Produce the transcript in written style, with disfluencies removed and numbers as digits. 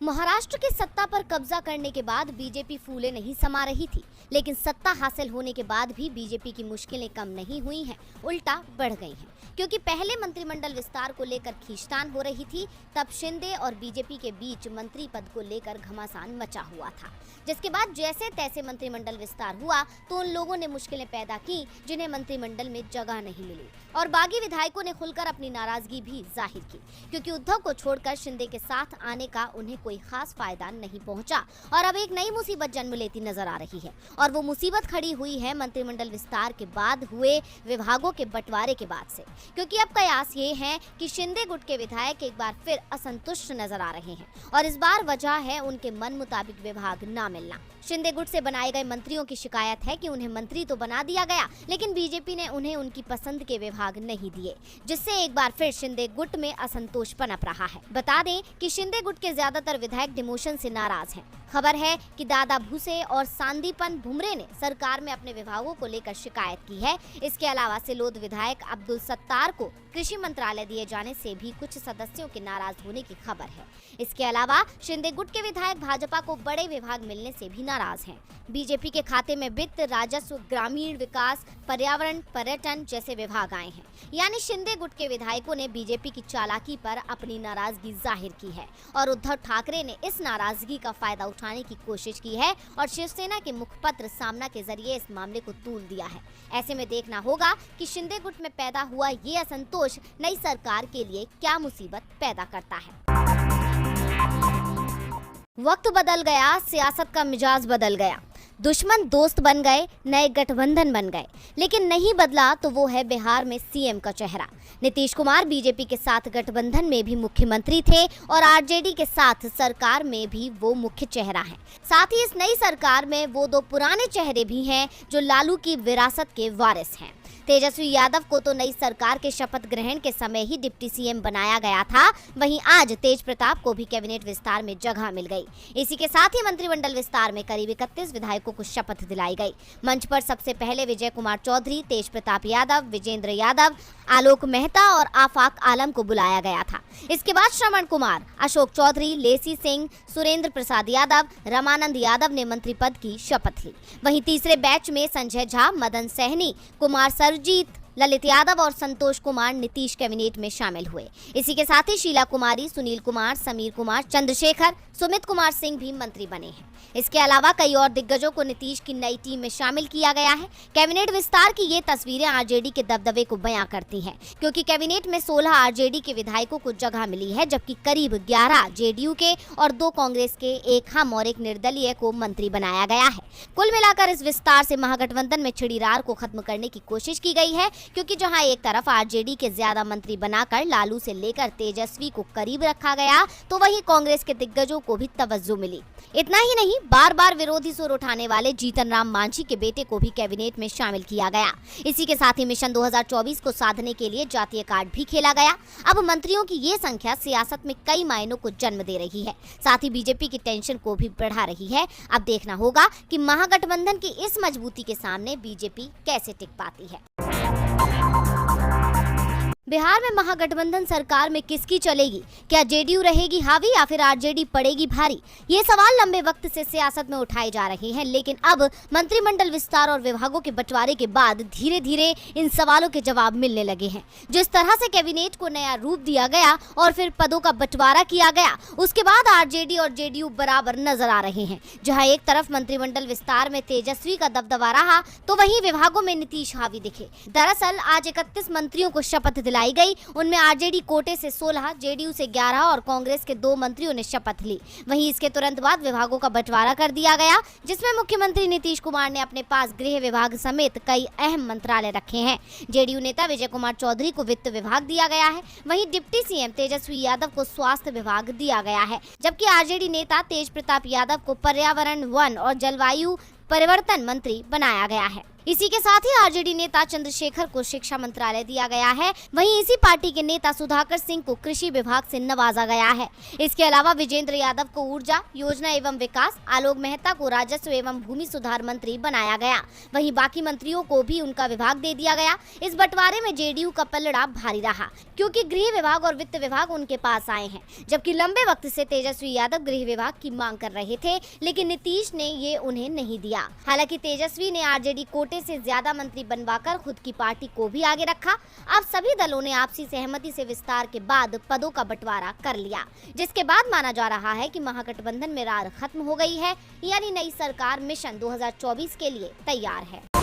महाराष्ट्र की सत्ता पर कब्जा करने के बाद बीजेपी फूले नहीं समा रही थी, लेकिन सत्ता हासिल होने के बाद भी बीजेपी की मुश्किलें कम नहीं हुई हैं, उल्टा बढ़ गई हैं। क्योंकि पहले मंत्रिमंडल विस्तार को लेकर खींचतान हो रही थी, तब शिंदे और बीजेपी के बीच मंत्री पद को लेकर घमासान मचा हुआ था। जिसके बाद जैसे तैसे मंत्रिमंडल विस्तार हुआ तो उन लोगों ने मुश्किलें पैदा की जिन्हें मंत्रिमंडल में जगह नहीं मिली, और बागी विधायकों ने खुलकर अपनी नाराजगी भी जाहिर की, क्योंकि उद्धव को छोड़कर शिंदे के साथ आने का उन्हें कोई खास फायदा नहीं पहुंचा। और अब एक नई मुसीबत जन्म लेती नजर आ रही है, और वो मुसीबत खड़ी हुई है मंत्रिमंडल विस्तार के बाद हुए विभागों के बंटवारे के बाद से। क्योंकि अब कयास ये है कि शिंदे गुट के विधायक एक बार फिर असंतुष्ट नजर आ रहे हैं, और इस बार वजह है उनके मन मुताबिक विभाग ना मिलना। शिंदे गुट से बनाए गए मंत्रियों की शिकायत है कि उन्हें मंत्री तो बना दिया गया, लेकिन बीजेपी ने उन्हें उनकी पसंद के विभाग नहीं दिए, जिससे एक बार फिर शिंदे गुट में असंतोष पनप रहा है। बता दें कि शिंदे गुट के ज्यादातर विधायक डिमोशन से नाराज हैं। खबर है कि दादा भूसे और सांदीपन भुमरे ने सरकार में अपने विभागों को लेकर शिकायत की है। इसके अलावा सिलोद विधायक अब्दुल सत्तार को कृषि मंत्रालय दिए जाने से भी कुछ सदस्यों के नाराज होने की खबर है। इसके अलावा शिंदे गुट के विधायक भाजपा को बड़े विभाग मिलने से भी नाराज हैं। बीजेपी के खाते में वित्त, राजस्व, ग्रामीण विकास, पर्यावरण, पर्यटन जैसे विभाग आए हैं। यानी शिंदे गुट के विधायकों ने बीजेपी की चालाकी पर अपनी नाराजगी जाहिर की है, और उद्धव ठाकरे ने इस नाराजगी का फायदा उठाने की कोशिश की है और शिवसेना के मुखपत्र सामना के जरिए इस मामले को तूल दिया है। ऐसे में देखना होगा कि शिंदे गुट में पैदा हुआ ये असंतोष नई सरकार के लिए क्या मुसीबत पैदा करता है। वक्त बदल गया, सियासत का मिजाज बदल गया, दुश्मन दोस्त बन गए, नए गठबंधन बन गए, लेकिन नहीं बदला तो वो है बिहार में सीएम का चेहरा। नीतीश कुमार बीजेपी के साथ गठबंधन में भी मुख्यमंत्री थे और आरजेडी के साथ सरकार में भी वो मुख्य चेहरा है। साथ ही इस नई सरकार में वो दो पुराने चेहरे भी हैं जो लालू की विरासत के वारिस हैं। तेजस्वी यादव को तो नई सरकार के शपथ ग्रहण के समय ही डिप्टी सीएम बनाया गया था, वहीं आज तेज प्रताप को भी कैबिनेट विस्तार में जगह मिल गई। इसी के साथ ही मंत्रिमंडल विस्तार में करीब 31 विधायकों को शपथ दिलाई गई। मंच पर सबसे पहले विजय कुमार चौधरी, तेज प्रताप यादव, विजेंद्र यादव, आलोक मेहता और आफाक आलम को बुलाया गया था। इसके बाद श्रवण कुमार, अशोक चौधरी, लेसी सिंह, सुरेंद्र प्रसाद यादव, रमानंद यादव ने मंत्री पद की शपथ ली। वहीं तीसरे बैच में संजय झा, मदन सहनी, कुमार सरजीत, ललित यादव और संतोष कुमार नीतीश कैबिनेट में शामिल हुए। इसी के साथ ही शीला कुमारी, सुनील कुमार, समीर कुमार, चंद्रशेखर, सुमित कुमार सिंह भी मंत्री बने हैं। इसके अलावा कई और दिग्गजों को नीतीश की नई टीम में शामिल किया गया है। कैबिनेट विस्तार की ये तस्वीरें आरजेडी के दबदबे को बयां करती हैं, क्योंकि कैबिनेट में 16 आरजेडी के विधायकों को जगह मिली है, जबकि करीब 11 जेडीयू के और 2 कांग्रेस के, एक हम और एक निर्दलीय को मंत्री बनाया गया है। कुल मिलाकर इस विस्तार से महागठबंधन में छिड़ी रार को खत्म करने की कोशिश की गई है, क्योंकि जहां एक तरफ आरजेडी के ज्यादा मंत्री बनाकर लालू से लेकर तेजस्वी को करीब रखा गया, तो वहीं कांग्रेस के दिग्गजों को भी तवज्जो मिली। इतना ही नहीं, बार बार विरोधी सुर उठाने वाले जीतन राम मांझी के बेटे को भी कैबिनेट में शामिल किया गया। इसी के साथ ही मिशन 2024 को साधने के लिए जातीय कार्ड भी खेला गया। अब मंत्रियों की ये संख्या सियासत में कई मायनों को जन्म दे रही है, साथ ही बीजेपी की टेंशन को भी बढ़ा रही है। अब देखना होगा कि महागठबंधन की इस मजबूती के सामने बीजेपी कैसे टिक पाती है। बिहार में महागठबंधन सरकार में किसकी चलेगी? क्या जेडीयू रहेगी हावी या फिर आरजेडी पड़ेगी भारी? ये सवाल लंबे वक्त से सियासत में उठाए जा रहे हैं, लेकिन अब मंत्रिमंडल विस्तार और विभागों के बंटवारे के बाद धीरे धीरे इन सवालों के जवाब मिलने लगे हैं। जिस तरह से कैबिनेट को नया रूप दिया गया और फिर पदों का बंटवारा किया गया, उसके बाद आरजेडी और जेडीयू बराबर नजर आ रहे हैं। जहां एक तरफ मंत्रिमंडल विस्तार में तेजस्वी का दबदबा रहा, तो वहीं विभागों में नीतीश हावी दिखे। दरअसल आज 31 मंत्रियों को शपथ लाई गई। उनमें आरजेडी कोटे से 16, जेडीयू से 11 और कांग्रेस के 2 मंत्रियों ने शपथ ली। वहीं इसके तुरंत बाद विभागों का बंटवारा कर दिया गया, जिसमें मुख्यमंत्री नीतीश कुमार ने अपने पास गृह विभाग समेत कई अहम मंत्रालय रखे हैं। जेडीयू नेता विजय कुमार चौधरी को वित्त विभाग दिया गया है। वहीं डिप्टी सीएम तेजस्वी यादव को स्वास्थ्य विभाग दिया गया है, जबकि आरजेडी नेता तेज प्रताप यादव को पर्यावरण, वन और जलवायु परिवर्तन मंत्री बनाया गया है। इसी के साथ ही आरजेडी नेता चंद्रशेखर को शिक्षा मंत्रालय दिया गया है। वहीं इसी पार्टी के नेता सुधाकर सिंह को कृषि विभाग से नवाजा गया है। इसके अलावा विजेंद्र यादव को ऊर्जा, योजना एवं विकास, आलोक मेहता को राजस्व एवं भूमि सुधार मंत्री बनाया गया। वहीं बाकी मंत्रियों को भी उनका विभाग दे दिया गया। इस बंटवारे में जेडीयू का पलड़ा भारी रहा, क्योंकि गृह विभाग और वित्त विभाग उनके पास आए हैं, जबकि लंबे वक्त से तेजस्वी यादव गृह विभाग की मांग कर रहे थे, लेकिन नीतीश ने ये उन्हें नहीं दिया। हालांकि तेजस्वी ने आरजेडी कोटे से ज्यादा मंत्री बनवाकर खुद की पार्टी को भी आगे रखा। अब सभी दलों ने आपसी सहमति से विस्तार के बाद पदों का बंटवारा कर लिया, जिसके बाद माना जा रहा है कि महागठबंधन में रार खत्म हो गई है, यानी नई सरकार मिशन 2024 के लिए तैयार है।